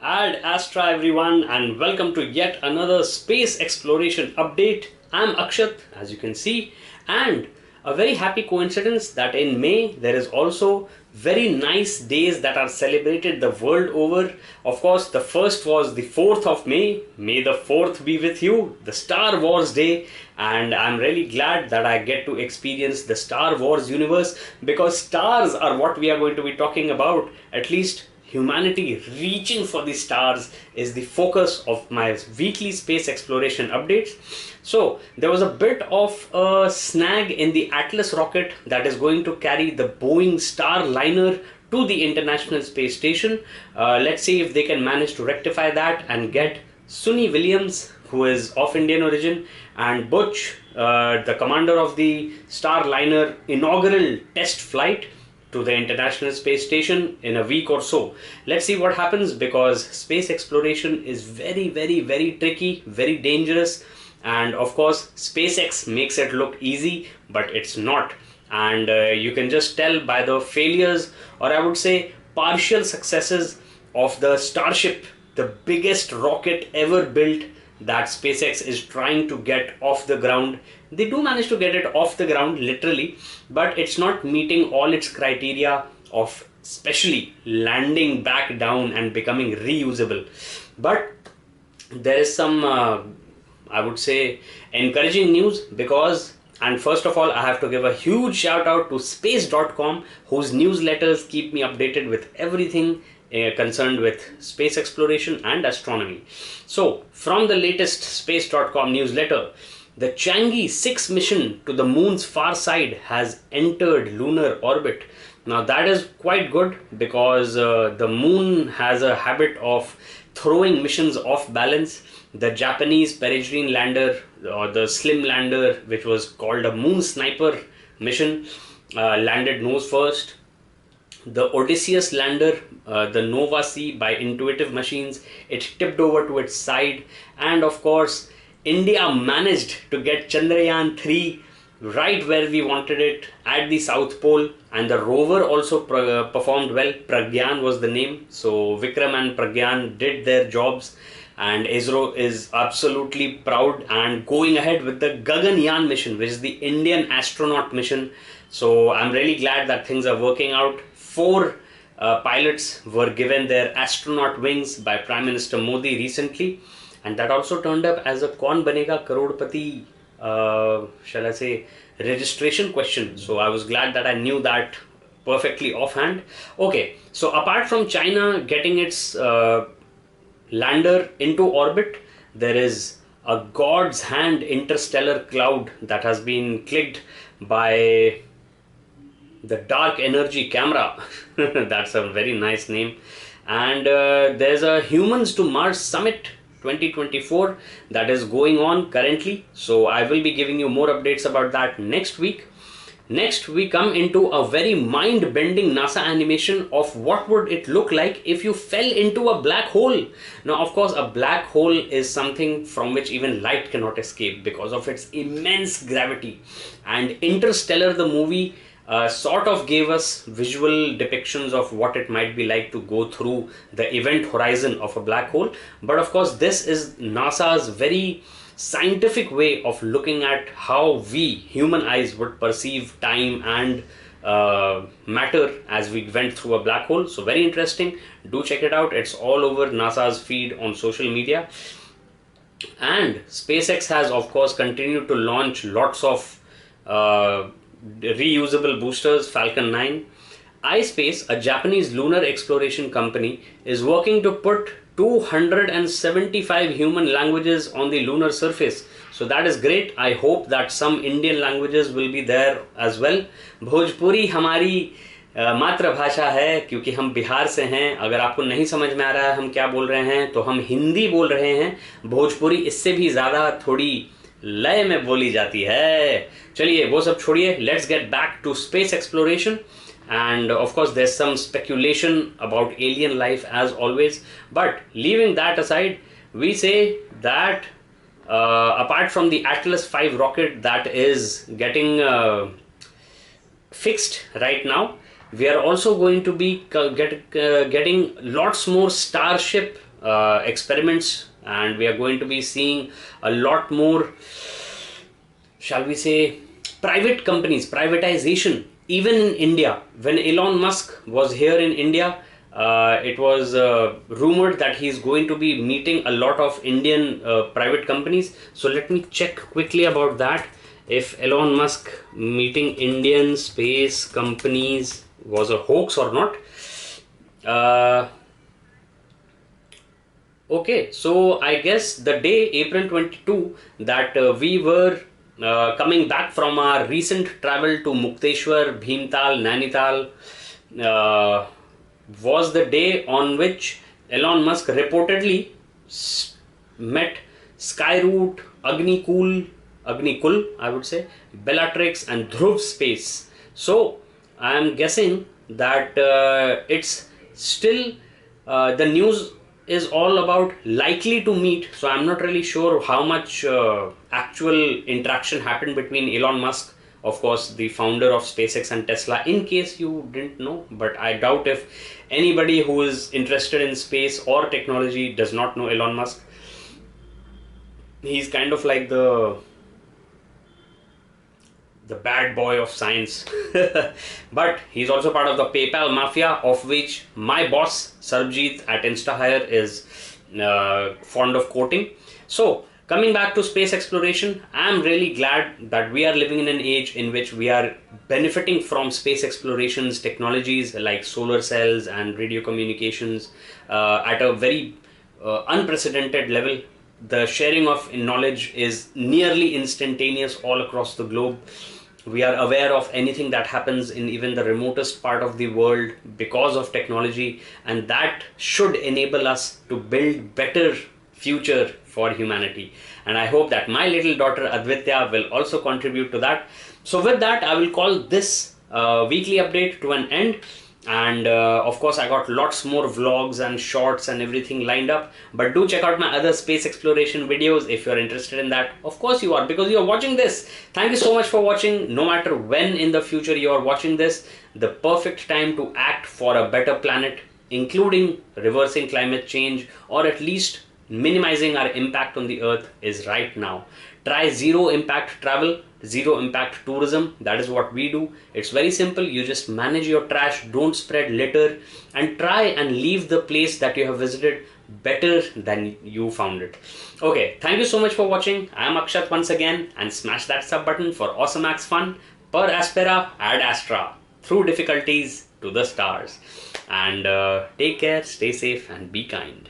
Ad Astra everyone, and welcome to yet another space exploration update. I'm Axat, as you can see, and a very happy coincidence that in May there is also very nice days that are celebrated the world over. Of course, the first was the 4th of May. May the 4th be with you, the Star Wars Day, and I'm really glad that I get to experience the Star Wars universe because stars are what we are going to be talking about, at least humanity reaching for the stars is the focus of my weekly space exploration updates. So there was a bit of a snag in the Atlas rocket that is going to carry the Boeing Starliner to the International Space Station. Let's see if they can manage to rectify that and get Sunny Williams, who is of Indian origin, and Butch, the commander of the Starliner inaugural test flight, to the International Space Station in a week or so. Let's see what happens, because space exploration is very tricky, very dangerous, and of course SpaceX makes it look easy, but it's not. And you can just tell by the failures, or I would say partial successes, of the Starship, the biggest rocket ever built, that SpaceX is trying to get off the ground. They do manage to get it off the ground literally, but it's not meeting all its criteria of especially landing back down and becoming reusable. But there is some I would say encouraging news, because, and first of all I have to give a huge shout out to space.com, whose newsletters keep me updated with everything concerned with space exploration and astronomy. So from the latest space.com newsletter, the Changi 6 mission to the moon's far side has entered lunar orbit. Now that is quite good, because the moon has a habit of throwing missions off balance. The Japanese Peregrine lander, or the Slim lander, which was called a Moon Sniper mission, landed nose first. The Odysseus lander, the Nova C by Intuitive Machines, it tipped over to its side. And of course, India managed to get Chandrayaan 3 right where we wanted it, at the South Pole, and the rover also performed well. Pragyan was the name. So Vikram and Pragyan did their jobs, and ISRO is absolutely proud and going ahead with the Gaganyaan mission, which is the Indian astronaut mission. So I'm really glad that things are working out. 4 pilots were given their astronaut wings by Prime Minister Modi recently, and that also turned up as a Kaun Banega Crorepati, shall I say, registration question. So I was glad that I knew that perfectly offhand. Okay, so apart from China getting its lander into orbit, there is a God's hand interstellar cloud that has been clicked by the Dark Energy Camera. That's a very nice name. And there's a Humans to Mars Summit 2024 that is going on currently. So I will be giving you more updates about that next week. Next, we come into a very mind-bending NASA animation of what would it look like if you fell into a black hole. Now, of course, a black hole is something from which even light cannot escape because of its immense gravity. And Interstellar, the movie, sort of gave us visual depictions of what it might be like to go through the event horizon of a black hole. But of course, this is NASA's very scientific way of looking at how we human eyes would perceive time and matter as we went through a black hole. So very interesting. Do check it out. It's all over NASA's feed on social media. And SpaceX has, of course, continued to launch lots of reusable boosters. Falcon 9. iSpace, a Japanese lunar exploration company, is working to put 275 human languages on the lunar surface. So that is great. I hope that some Indian languages will be there as well. Bhojpuri हमारी मातृभाषा है, क्योंकि हम बिहार से हैं. अगर आपको नहीं समझ में आ रहा है हम क्या बोल रहे हैं, तो हम हिंदी बोल रहे हैं. भोजपुरी इससे भी ज़्यादा थोड़ी लय में बोली जाती है. चलिए वो सब छोड़िए. Let's get back to space exploration. And of course there's some speculation about alien life as always, but leaving that aside, we say that apart from the Atlas V rocket that is getting fixed right now, we are also going to be getting lots more Starship experiments, and we are going to be seeing a lot more, shall we say, private companies, privatization, even in India. When Elon Musk was here in India, it was rumored that he's going to be meeting a lot of Indian private companies. So let me check quickly about that. If Elon Musk meeting Indian space companies was a hoax or not. Okay, so I guess the day April 22 that we were coming back from our recent travel to Mukteshwar, Bhimtal, Nainital, uh, was the day on which Elon Musk reportedly met Skyroot, Agnikul, I would say, Bellatrix, and Dhruv Space. So I am guessing that it's still the news is all about likely to meet. So I'm not really sure how much actual interaction happened between Elon Musk, of course, the founder of SpaceX and Tesla, in case you didn't know. But I doubt if anybody who is interested in space or technology does not know Elon Musk. He's kind of like the bad boy of science. But he's also part of the PayPal mafia, of which my boss Sarbjeet at InstaHire is fond of quoting. So coming back to space exploration, I am really glad that we are living in an age in which we are benefiting from space explorations technologies like solar cells and radio communications at a very unprecedented level. The sharing of knowledge is nearly instantaneous all across the globe. We are aware of anything that happens in even the remotest part of the world because of technology, and that should enable us to build better future for humanity. And I hope that my little daughter Advitya will also contribute to that. So with that, I will call this weekly update to an end. And of course, I got lots more vlogs and shorts and everything lined up, but do check out my other space exploration videos if you're interested in that. Of course you are, because you're watching this. Thank you so much for watching. No matter when in the future you're watching this, the perfect time to act for a better planet, including reversing climate change or at least minimizing our impact on the earth, is right now. Try zero impact travel, zero impact tourism. That is what we do. It's very simple. You just manage your trash, don't spread litter, and try and leave the place that you have visited better than you found it. Okay, thank you so much for watching. I am Axat once again, and smash that sub button for awesome max fun. Per aspera ad astra, through difficulties to the stars. And take care, stay safe, and be kind.